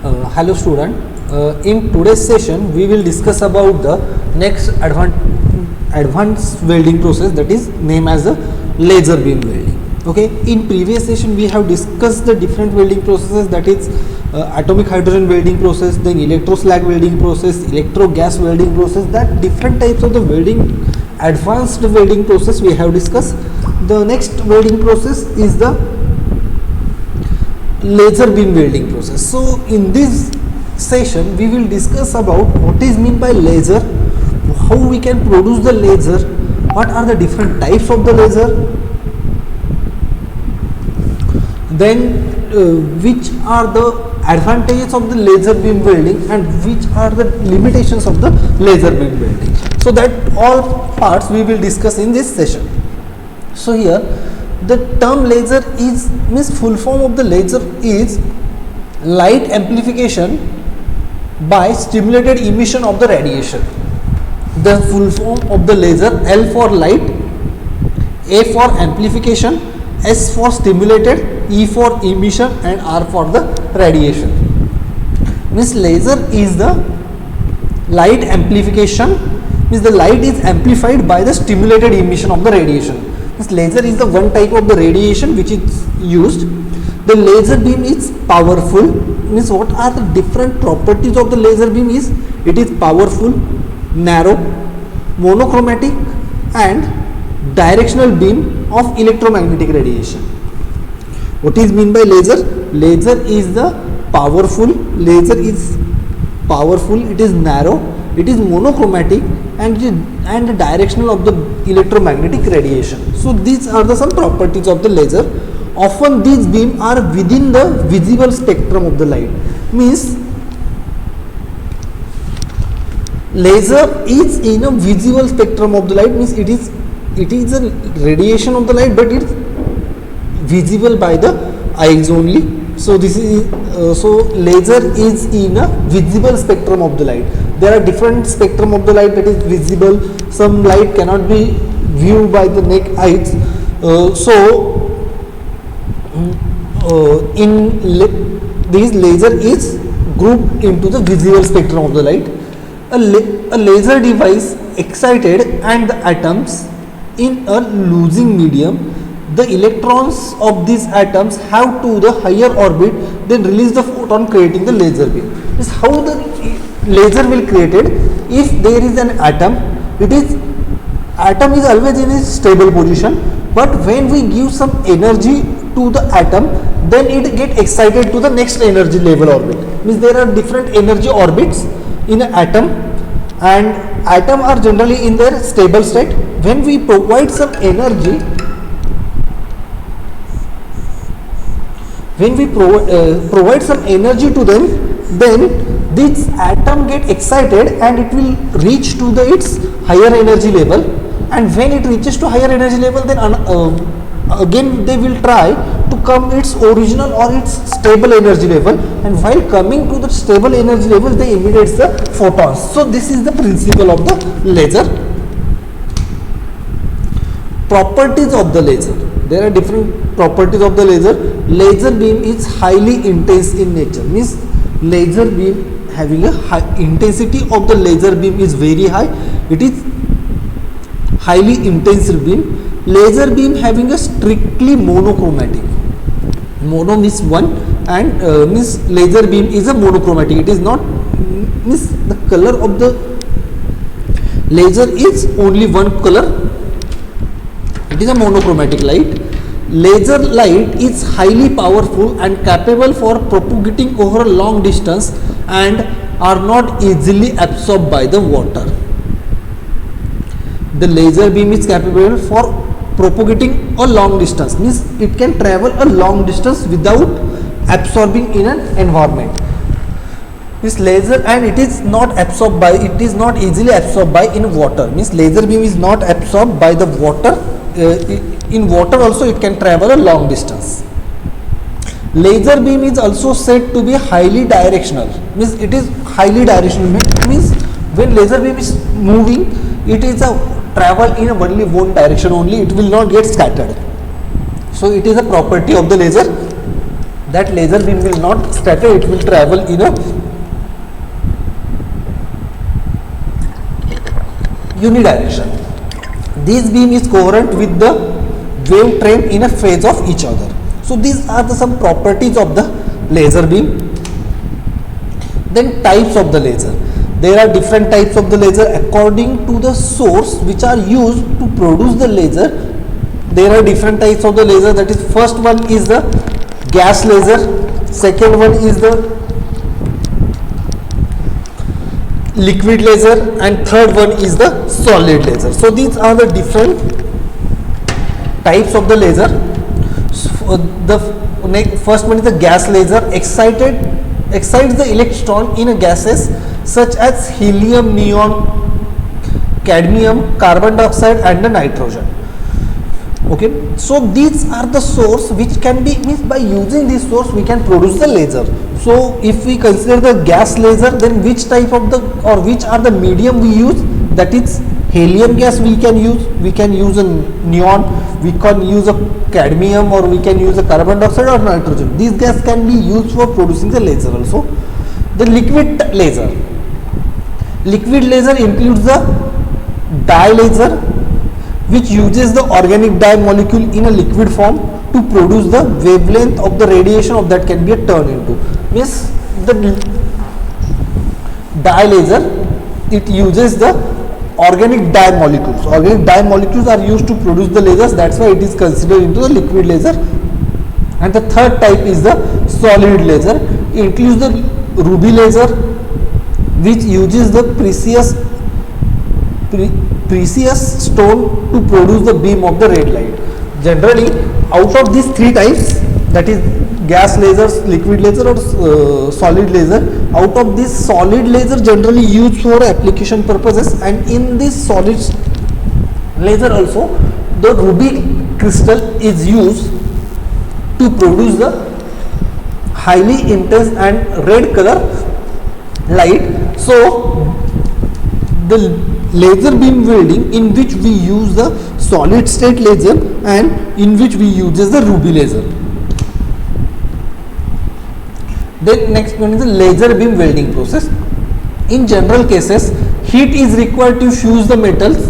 Hello student, in today's session we will discuss about the next advanced welding process, that is named as the laser beam welding. Okay, in previous session we have discussed the different welding processes, that is atomic hydrogen welding process, then electro slag welding process, electro gas welding process, that different types of the welding, advanced welding process we have discussed. The next welding process is the laser beam welding process. So in this session we will discuss about what is meant by laser, how we can produce the laser, what are the different types of the laser, then which are the advantages of the laser beam welding and which are the limitations of the laser beam welding. So that all parts we will discuss in this session. So here the term laser is means full form of the laser is light amplification by stimulated emission of the radiation. The full form of the laser: L for light, A for amplification, S for stimulated, E for emission and R for the radiation. Means laser is the light amplification, means the light is amplified by the stimulated emission of the radiation. Laser is the one type of the radiation which is used. The laser beam is powerful, means what are the different properties of the laser beam is it is powerful, narrow, monochromatic and directional beam of electromagnetic radiation. What is mean by laser? Laser is the powerful, laser is powerful, it is narrow, it is monochromatic and the directional of the electromagnetic radiation. So these are the some properties of the laser. Often these beams are within the visible spectrum of the light, means laser is in a visible spectrum of the light, means it is a radiation of the light but it is visible by the eyes only. So this is so laser is in a visible spectrum of the light. There are different spectrum of the light that is visible. Some light cannot be viewed by the naked eyes. This laser is grouped into the visible spectrum of the light. A laser device excited and the atoms in a losing medium. The electrons of these atoms have to the higher orbit, then release the photon, creating the laser beam. This is how the laser will created. If there is an atom, atom is always in a stable position, but when we give some energy to the atom, then it get excited to the next energy level orbit. Means there are different energy orbits in an atom, and atom are generally in their stable state. When we provide some energy, when we provide some energy to them, then this atom get excited and it will reach to the its higher energy level, and when it reaches to higher energy level, then again they will try to come its original or its stable energy level, and while coming to the stable energy level they emit the photons. So this is the principle of the laser. Properties of the laser: there are different properties of the laser. Laser beam is highly intense in nature, means laser beam having a high intensity of the laser beam is very high. It is highly intense beam. Laser beam having a strictly monochromatic. Mono means one, and means laser beam is a monochromatic. It is not means the color of the laser is only one color. It is a monochromatic light. Laser light is highly powerful and capable for propagating over a long distance and are not easily absorbed by the water. The laser beam is capable for propagating a long distance, means it can travel a long distance without absorbing in an environment. This laser, and it is not absorbed by, it is not easily absorbed by in water, means laser beam is not absorbed by the water. In water also it can travel a long distance. Laser beam is also said to be highly directional, means it is highly directional, means when laser beam is moving, it is a travel in only one direction only, it will not get scattered. So it is a property of the laser. that laser beam will not scatter, it will travel in a unidirection. This beam is coherent with the wave train in a phase of each other. So these are some properties of the laser beam. Then types of the laser. There are different types of the laser according to the source which are used to produce the laser. There are different types of the laser. That is, first one is the gas laser, second one is the liquid laser, and third one is the solid laser. So these are the different types of the laser. So the first one is the gas laser. Excites the electron in a gases such as helium, neon, cadmium, carbon dioxide and the nitrogen. Okay, so these are the source which can be, means by using this source we can produce the laser. So if we consider the gas laser, then which type of the, or which are the medium we use? That is helium gas we can use a neon, we can use a cadmium, or we can use a carbon dioxide or nitrogen. These gas can be used for producing the laser also. The liquid laser includes the dye laser, which uses the organic dye molecule in a liquid form to produce the wavelength of the radiation of that can be turned into. Means the dye laser, it uses the organic dye molecules. Organic dye molecules are used to produce the lasers. That's why it is considered into the liquid laser. And the third type is the solid laser. It includes the ruby laser, which uses the precious stone to produce the beam of the red light. Generally, out of these three types, that is gas lasers, liquid laser or solid laser, out of this solid laser generally used for application purposes, and in this solid laser also the ruby crystal is used to produce the highly intense and red color light. So the laser beam welding, in which we use the solid state laser and in which we uses the ruby laser. Then next one is the laser beam welding process. In general cases, heat is required to fuse the metals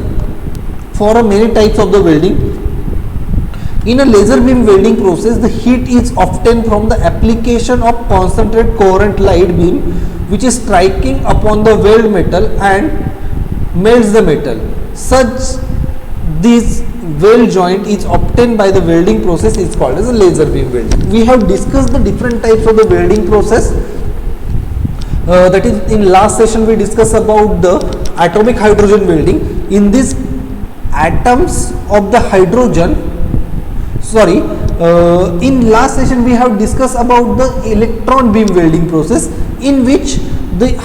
for many types of the welding. In a laser beam welding process, the heat is obtained from the application of concentrated coherent light beam, which is striking upon the weld metal and melts the metal. Such this weld joint is obtained by the welding process is called as a laser beam welding. We have discussed the different types of the welding process. That is, in last session we discussed about the atomic hydrogen welding. In this atoms of the hydrogen, in last session we have discussed about the electron beam welding process, in which the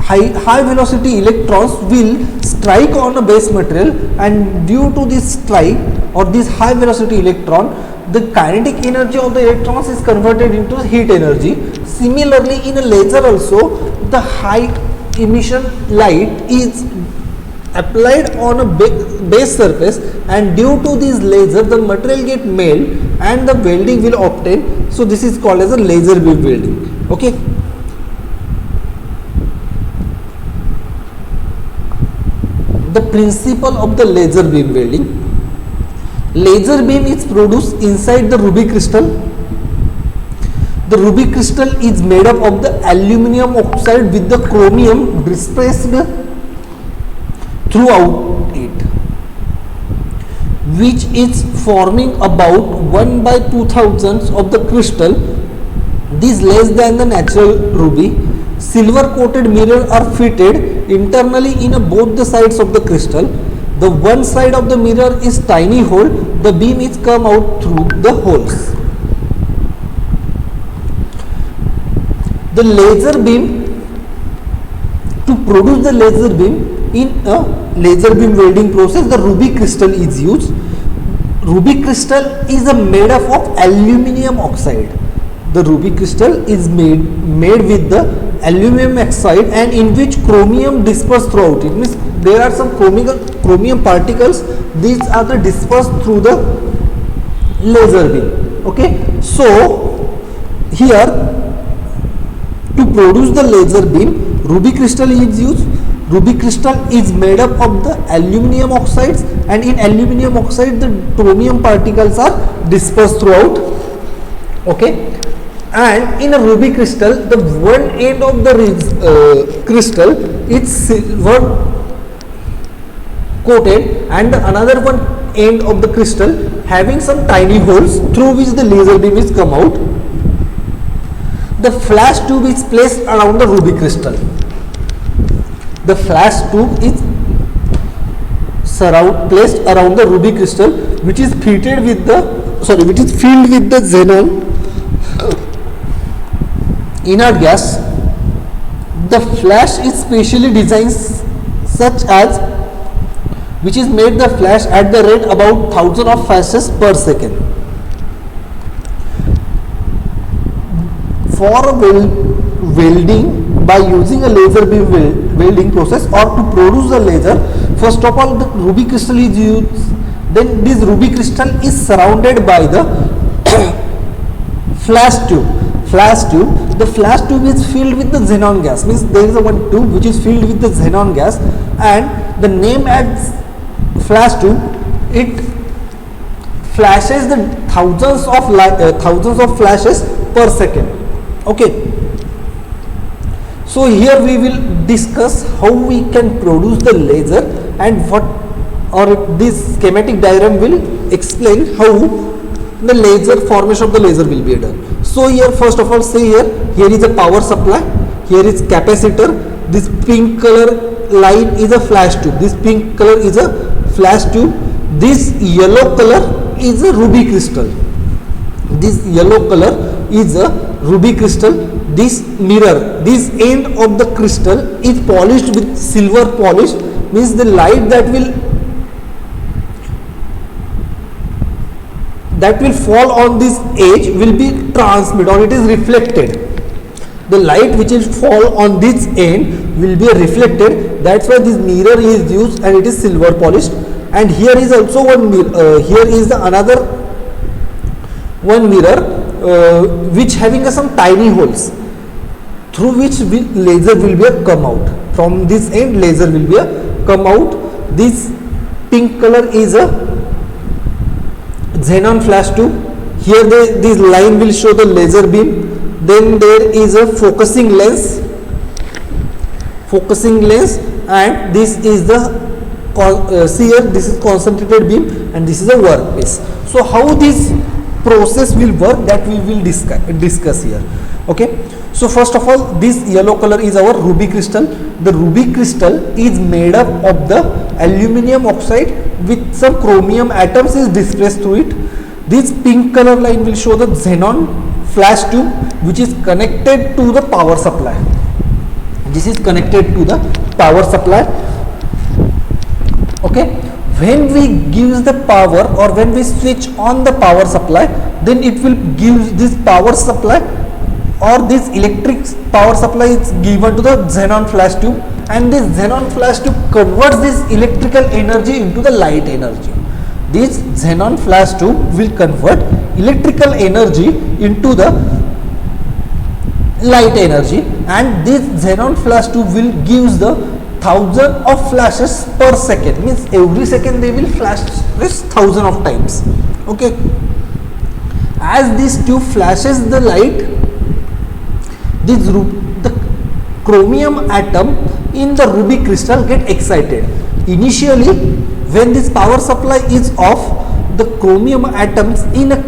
high velocity electrons will strike on a base material, and due to this strike or this high velocity electron, the kinetic energy of the electrons is converted into heat energy. Similarly, in a laser also, the high emission light is applied on a base surface, and due to this laser the material get melt and the welding will obtain. So this is called as a laser beam welding. Okay. The principle of the laser beam welding. Laser beam is produced inside the ruby crystal. The ruby crystal is made up of the aluminum oxide with the chromium dispersed throughout it, which is forming about 1/2000 of the crystal. This less than the natural ruby. Silver coated mirrors are fitted internally in both the sides of the crystal. The one side of the mirror is tiny hole. The beam is come out through the holes. The laser beam, to produce the laser beam in a laser beam welding process, the ruby crystal is used. Ruby crystal is made up of aluminum oxide. The ruby crystal is made with the aluminum oxide, and in which chromium dispersed throughout it. Means there are some chromium particles. These are the dispersed through the laser beam. Okay, so here to produce the laser beam, ruby crystal is used. Ruby crystal is made up of the aluminum oxides, and in aluminum oxide the chromium particles are dispersed throughout. Okay, and in a ruby crystal the one end of the crystal is silver coated, and the another one end of the crystal having some tiny holes through which the laser beam is come out. The flash tube is placed around the ruby crystal. The flash tube is placed around the ruby crystal, which is fitted with the which is filled with the xenon inert gas. The flash is specially designed such as which is made the flash at the rate about 1000 of flashes per second. For welding by using a laser beam welding process or to produce the laser, first of all the ruby crystal is used. Then this ruby crystal is surrounded by the flash tube. The flash tube is filled with the xenon gas, means there is a one tube which is filled with the xenon gas, and the name adds flash tube. It flashes the thousands of flashes per second. Okay, so here we will discuss how we can produce the laser, and this schematic diagram will explain how the formation of the laser will be done. So here first of all, see here is a power supply, here is capacitor, this pink color line is a flash tube, this pink color is a flash tube, this yellow color is a ruby crystal, this yellow color is a ruby crystal. This mirror, this end of the crystal is polished with silver polish, means the light that will fall on this edge will be transmitted, or it is reflected. The light which will fall on this end will be reflected. That's why this mirror is used, and it is silver polished. And here is also one mirror. Here is the another one mirror which having some tiny holes through which laser will be come out. From this end laser will be come out. This pink color is a xenon flash tube. Here this line will show the laser beam. Then there is a focusing lens, and this is the see here, this is concentrated beam, and this is a workpiece. So how this process will work, that we will discuss here. Okay, so first of all, this yellow color is our ruby crystal. The ruby crystal is made up of the aluminum oxide with some chromium atoms is displaced through it. This pink color line will show the xenon flash tube, which is connected to the power supply. This is connected to the power supply. Okay, when we give the power, or when we switch on the power supply, then it will give this power supply, or this electric power supply is given to the xenon flash tube, and this xenon flash tube converts this electrical energy into the light energy. This xenon flash tube will convert electrical energy into the light energy, and this xenon flash tube will gives the 1000 of flashes per second, means every second they will flash this 1000 of times. Okay, as this tube flashes the light, the chromium atom in the ruby crystal get excited. Initially, when this power supply is off, the chromium atoms in a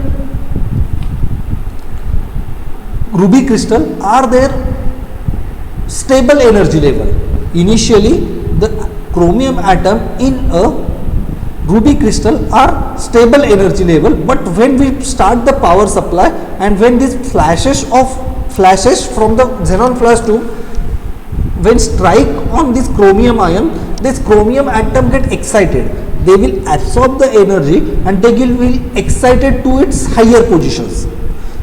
ruby crystal are their stable energy level. Initially, the chromium atom in a ruby crystal are stable energy level, but when we start the power supply, and when these flashes from the xenon flash tube when strike on this chromium ion, this chromium atom get excited. They will absorb the energy, and they will be excited to its higher positions.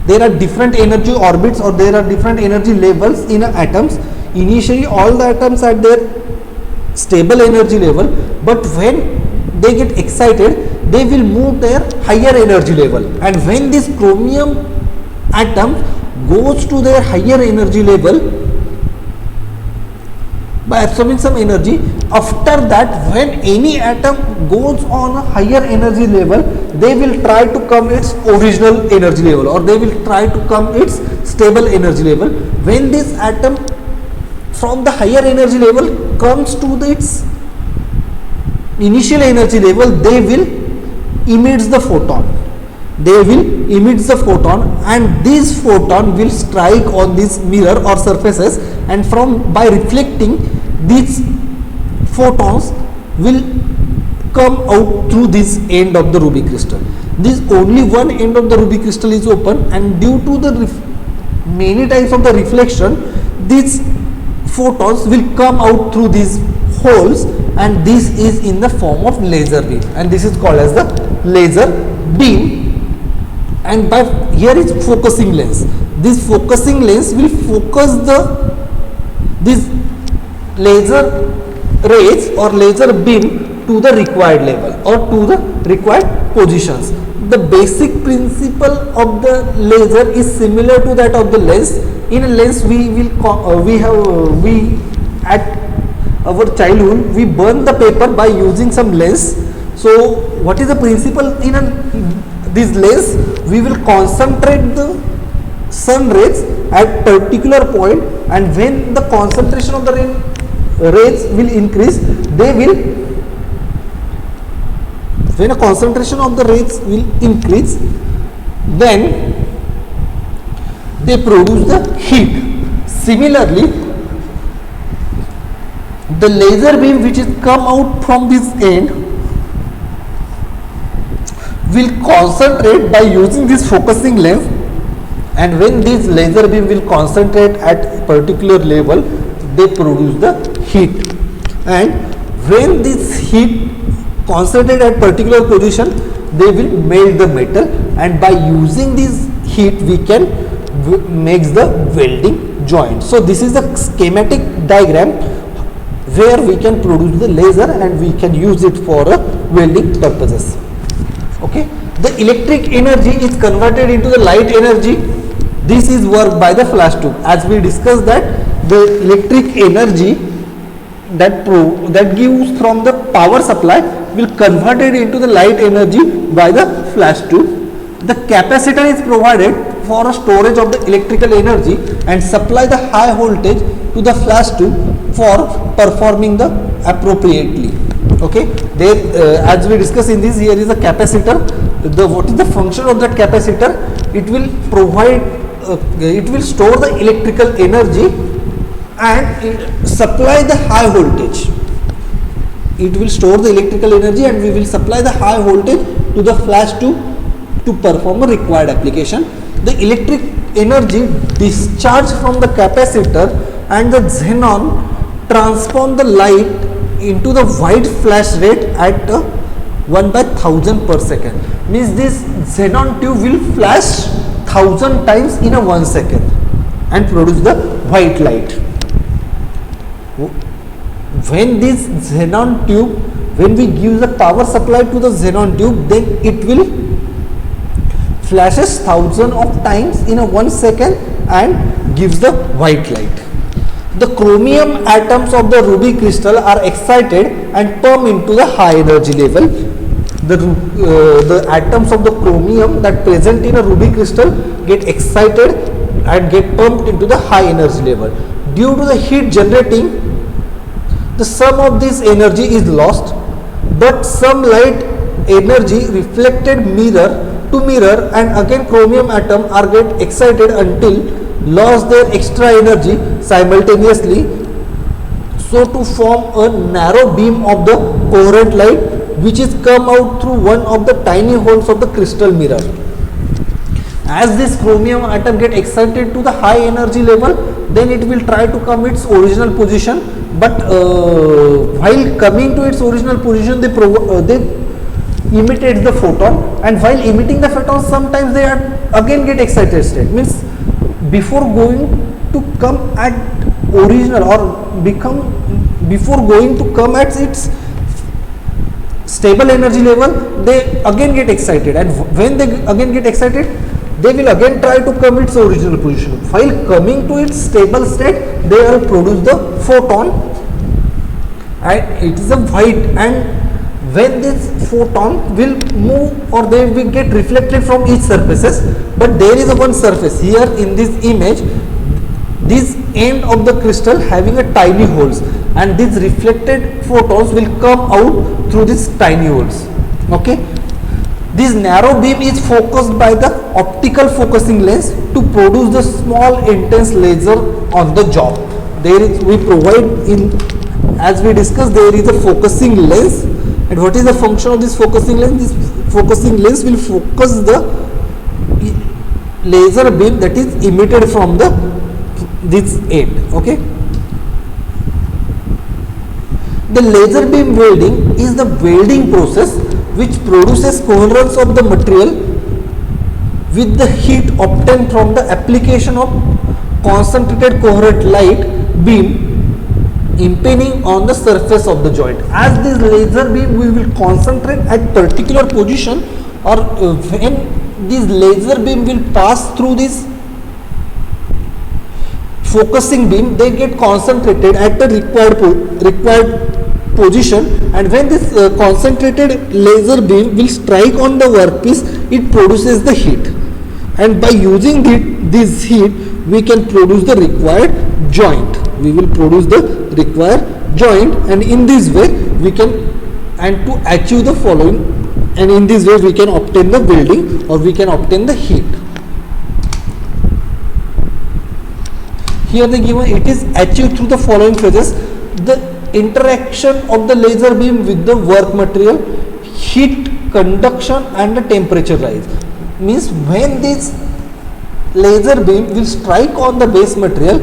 There are different energy orbits, or there are different energy levels in atoms. Initially all the atoms at their stable energy level, but when they get excited, they will move their higher energy level, and when this chromium atom goes to their higher energy level by absorbing some energy, after that when any atom goes on a higher energy level, they will try to come its original energy level, or they will try to come its stable energy level. When this atom from the higher energy level comes to its initial energy level, they will emit the photon, and this photon will strike on this mirror or surfaces, and by reflecting, these photons will come out through this end of the ruby crystal. This only one end of the ruby crystal is open, and due to the many types of the reflection, these photons will come out through these holes, and this is in the form of laser beam, and this is called as the laser beam. And by here is focusing lens. This focusing lens will focus this laser rays or laser beam to the required level or to the required positions. The basic principle of the laser is similar to that of the lens. In a lens, we at our childhood we burn the paper by using some lens. So what is the principle in this lens? We will concentrate the sun rays at particular point, and when the concentration of the rays will increase, when a concentration of the rays will increase, then they produce the heat. Similarly, the laser beam which is come out from this end will concentrate by using this focusing lens, and when this laser beam will concentrate at particular level, they produce the heat. And when this heat concentrate at particular position, they will melt the metal, and by using this heat we can make the welding joint. So this is the schematic diagram where we can produce the laser and we can use it for welding purposes. Okay, the electric energy is converted into the light energy. This is worked by the flash tube. As we discussed that the electric energy that gives from the power supply will convert it into the light energy by the flash tube. The capacitor is provided for a storage of the electrical energy and supply the high voltage to the flash tube for performing the appropriately. Okay, there as we discuss in this, here is a capacitor. What is the function of that capacitor? It will provide it will store the electrical energy and supply the high voltage. It will store the electrical energy and we will supply the high voltage to the flash tube to perform a required application. The electric energy discharged from the capacitor and the xenon transform the light into the white flash rate at 1/1000 per second. Means this xenon tube will flash 1000 times in a 1 second and produce the white light. When this xenon tube, when we give the power supply to the xenon tube, then it will flashes 1000 of times in a 1 second and gives the white light. The chromium atoms of the ruby crystal are excited and pump into the high energy level. The atoms of the chromium that present in a ruby crystal get excited and get pumped into the high energy level. Due to the heat generating, the sum of this energy is lost, but some light energy reflected mirror to mirror, and again chromium atom are get excited until lost their extra energy simultaneously, so to form a narrow beam of the coherent light which is come out through one of the tiny holes of the crystal mirror. As this chromium atom get excited to the high energy level, then it will try to come its original position, but while coming to its original position, they imitate the photon, and while emitting the photon, sometimes they are again get excited state. Means before going to come at original or before going to come at its stable energy level, they again get excited, and when they again get excited, they will again try to come its original position. While coming to its stable state, they will produce the photon, and it is a white, and when this photon will move or they will get reflected from each surfaces, but there is a one surface here in this image, this end of the crystal having a tiny holes, and these reflected photons will come out through these tiny holes. Okay, this narrow beam is focused by the optical focusing lens to produce the small intense laser on the job. There is, we provide in, as we discussed, there is a focusing lens, and what is the function of this focusing lens? This focusing lens will focus the laser beam that is emitted from the this end. Okay, the laser beam welding is the welding process which produces coherence of the material with the heat obtained from the application of concentrated coherent light beam impinging on the surface of the joint. As this laser beam we will concentrate at particular position, or when this laser beam will pass through this focusing beam, they get concentrated at the required position, and when this concentrated laser beam will strike on the workpiece, it produces the heat, and by using this heat we can produce the required joint. We will produce the required joint, and in this way we can, and to achieve the following, and in this way we can obtain the welding, or we can obtain the heat. Here they given it is achieved through the following phases: the interaction of the laser beam with the work material, heat conduction, and the temperature rise. Means when this laser beam will strike on the base material,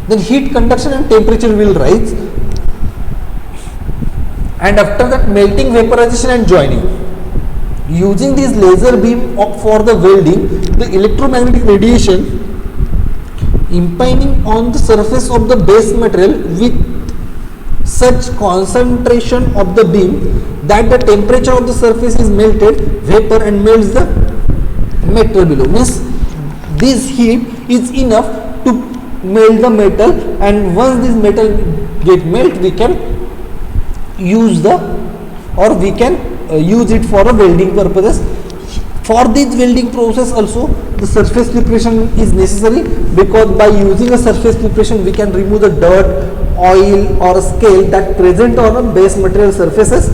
then heat conduction and temperature will rise, and after that melting, vaporization and joining. Using this laser beam for the welding, the electromagnetic radiation impinging on the surface of the base material with such concentration of the beam that the temperature of the surface is melted vapor and melts the metal below. Means this heat is enough to melt the metal, and once this metal get melt, we can use the, or we can use it for a welding purposes. For this welding process also the surface preparation is necessary, because by using a surface preparation we can remove the dirt, oil or scale that present on a base material surfaces.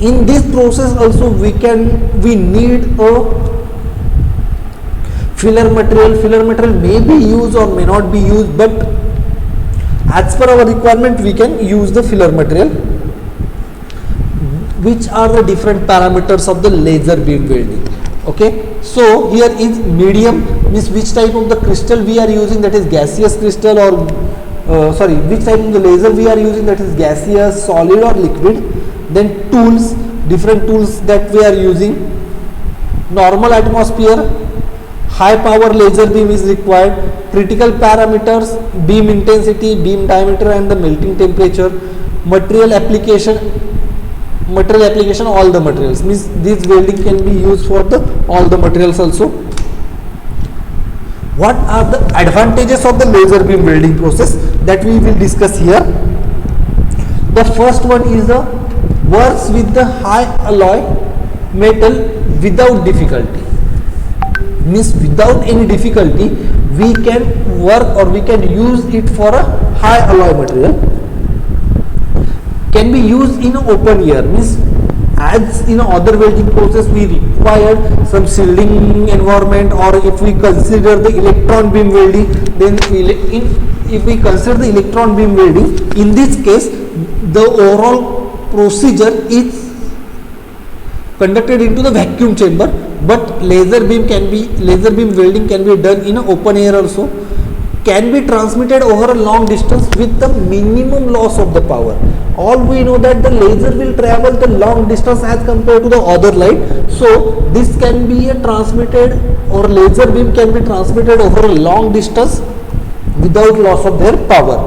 In this process also we need a filler material. Filler material may be used or may not be used, but as per our requirement we can use the filler material. Which are the different parameters of the laser beam welding? Okay, so here is medium, means which type of the crystal we are using, that is gaseous crystal, or which type of the laser we are using, that is gaseous, solid or liquid. Then tools, different tools that we are using. Normal atmosphere, high power laser beam is required. Critical parameters, beam intensity, beam diameter and the melting temperature. Material application, all the materials, means this welding can be used for the all the materials also. What are the advantages of the laser beam welding process that we will discuss here? The first one is the works with the high alloy metal without difficulty. Means without any difficulty we can work, or we can use it for a high alloy material. Can be used in open air, means as in other welding process we require some shielding environment, or if we consider the electron beam welding, then if we consider the electron beam welding, in this case the overall procedure is conducted into the vacuum chamber, but laser beam welding can be done in open air also. Can be transmitted over a long distance with the minimum loss of the power. All we know that the laser will travel the long distance as compared to the other light, so this can be transmitted, or laser beam can be transmitted over a long distance without loss of their power.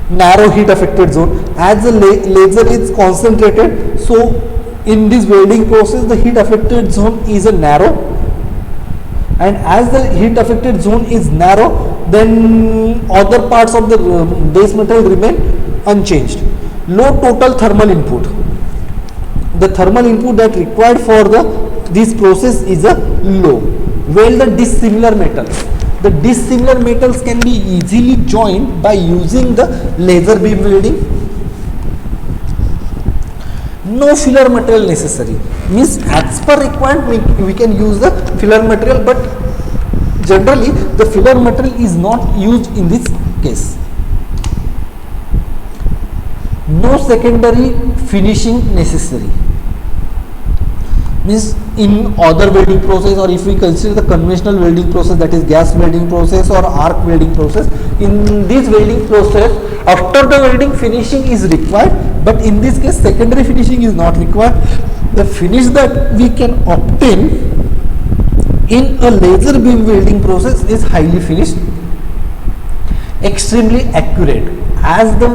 narrow heat affected zone. As the laser is concentrated, so in this welding process the heat affected zone is a narrow, and as the heat affected zone is narrow, then other parts of the base material remain unchanged. Low total thermal input. The thermal input that required for this process is a low. Weld the dissimilar metals. The dissimilar metals can be easily joined by using the laser beam welding. No filler material necessary. Means as per requirement we can use the filler material, but generally the filler material is not used in this case. No secondary finishing necessary. Means in other welding process, or if we consider the conventional welding process, that is gas welding process or arc welding process, in this welding process after the welding finishing is required, but in this case secondary finishing is not required. The finish that we can obtain in a laser beam welding process is highly finished, extremely accurate. As the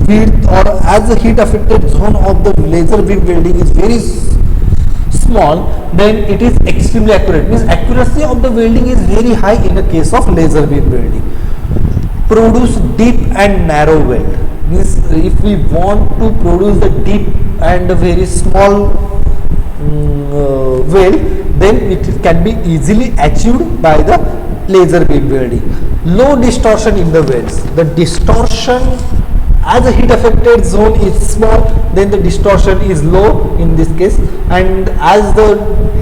width or as the heat affected zone of the laser beam welding is very small, then it is extremely accurate. Means accuracy of the welding is very high in the case of laser beam welding. Produce deep and narrow weld. Means if we want to produce the deep and a very small weld, then it can be easily achieved by the laser beam welding. Low distortion in the welds. The distortion, as the heat affected zone is small, then the distortion is low in this case, and as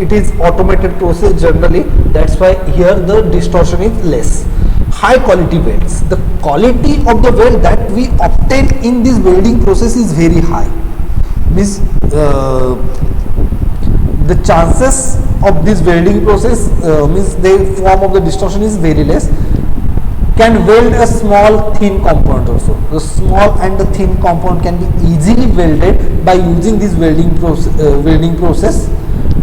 it is automated process generally, that's why here the distortion is less. High quality welds. The quality of the weld that we obtain in this welding process is very high. Means the chances of this welding process means the form of the distortion is very less. Can weld a small thin component also. The small and the thin component can be easily welded by using this welding process.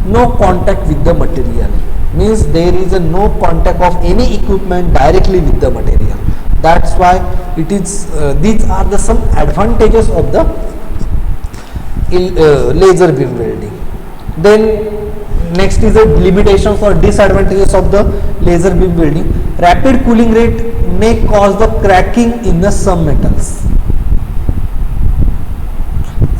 No contact with the material. Means there is no contact of any equipment directly with the material. That's why it is these are the some advantages of the laser beam welding. Then next is the limitations or disadvantages of the laser beam welding. Rapid cooling rate may cause the cracking in the some metals.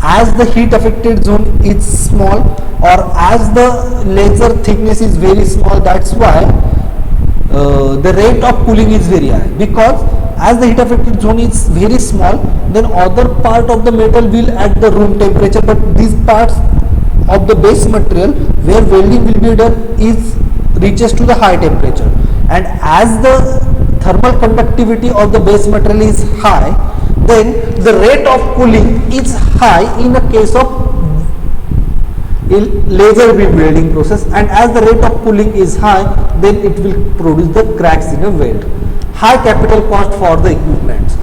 As the heat affected zone is small, or as the laser thickness is very small, that's why the rate of cooling is very high. Because as the heat affected zone is very small, then other part of the metal will at the room temperature, but these parts of the base material where welding will be done is reaches to the high temperature, and as the thermal conductivity of the base material is high, then the rate of cooling is high in the case of laser beam welding process, and as the rate of cooling is high, then it will produce the cracks in a weld. High capital cost for the equipment.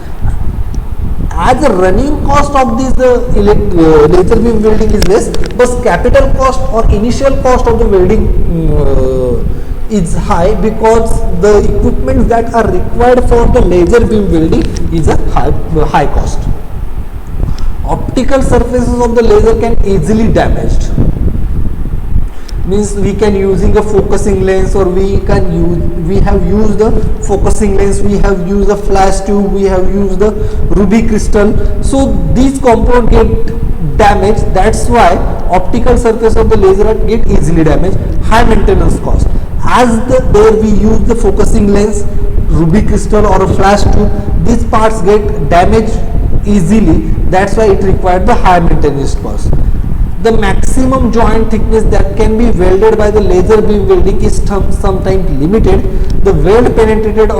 As the running cost of this laser beam welding is less, but capital cost or initial cost of the welding is high, because the equipment that are required for the laser beam welding is a high cost. Optical surfaces of the laser can easily damaged. Means we can using a focusing lens, or we have used the focusing lens, we have used the flash tube, we have used the ruby crystal, so these components get damaged. That's why optical surface of the laser get easily damaged. High maintenance cost. As there we use the focusing lens, ruby crystal or a flash tube, these parts get damaged easily. That's why it required the high maintenance cost. The maximum joint thickness that can be welded by the laser beam welding is sometimes limited. The weld penetration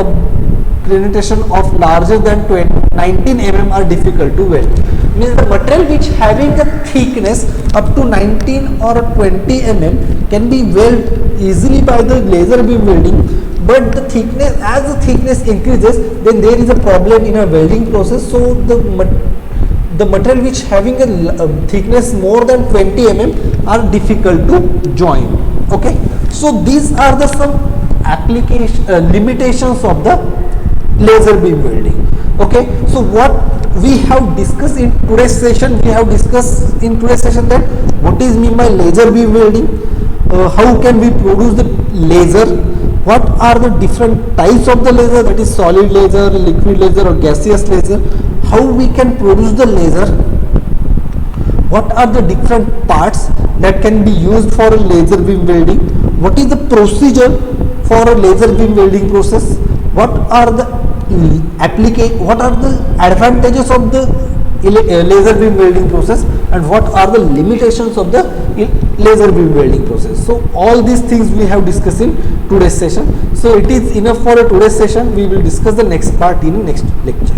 of larger than 19 mm are difficult to weld. Means the material which having a thickness up to 19 or 20 mm can be welded easily by the laser beam welding, but the thickness, as the thickness increases, then there is a problem in a welding process. So the material which having a thickness more than 20 mm are difficult to join. Okay, so these are the some application limitations of the laser beam welding. Okay, so what we have discussed in today's session, that what is mean by laser beam welding, how can we produce the laser, what are the different types of the laser, that is solid laser, liquid laser or gaseous laser, how we can produce the laser, what are the different parts that can be used for a laser beam welding, what is the procedure for a laser beam welding process, what are the what are the advantages of the laser beam welding process, and what are the limitations of the laser beam welding process. So all these things we have discussed in today's session. So it is enough for a today's session. We will discuss the next part in next lecture.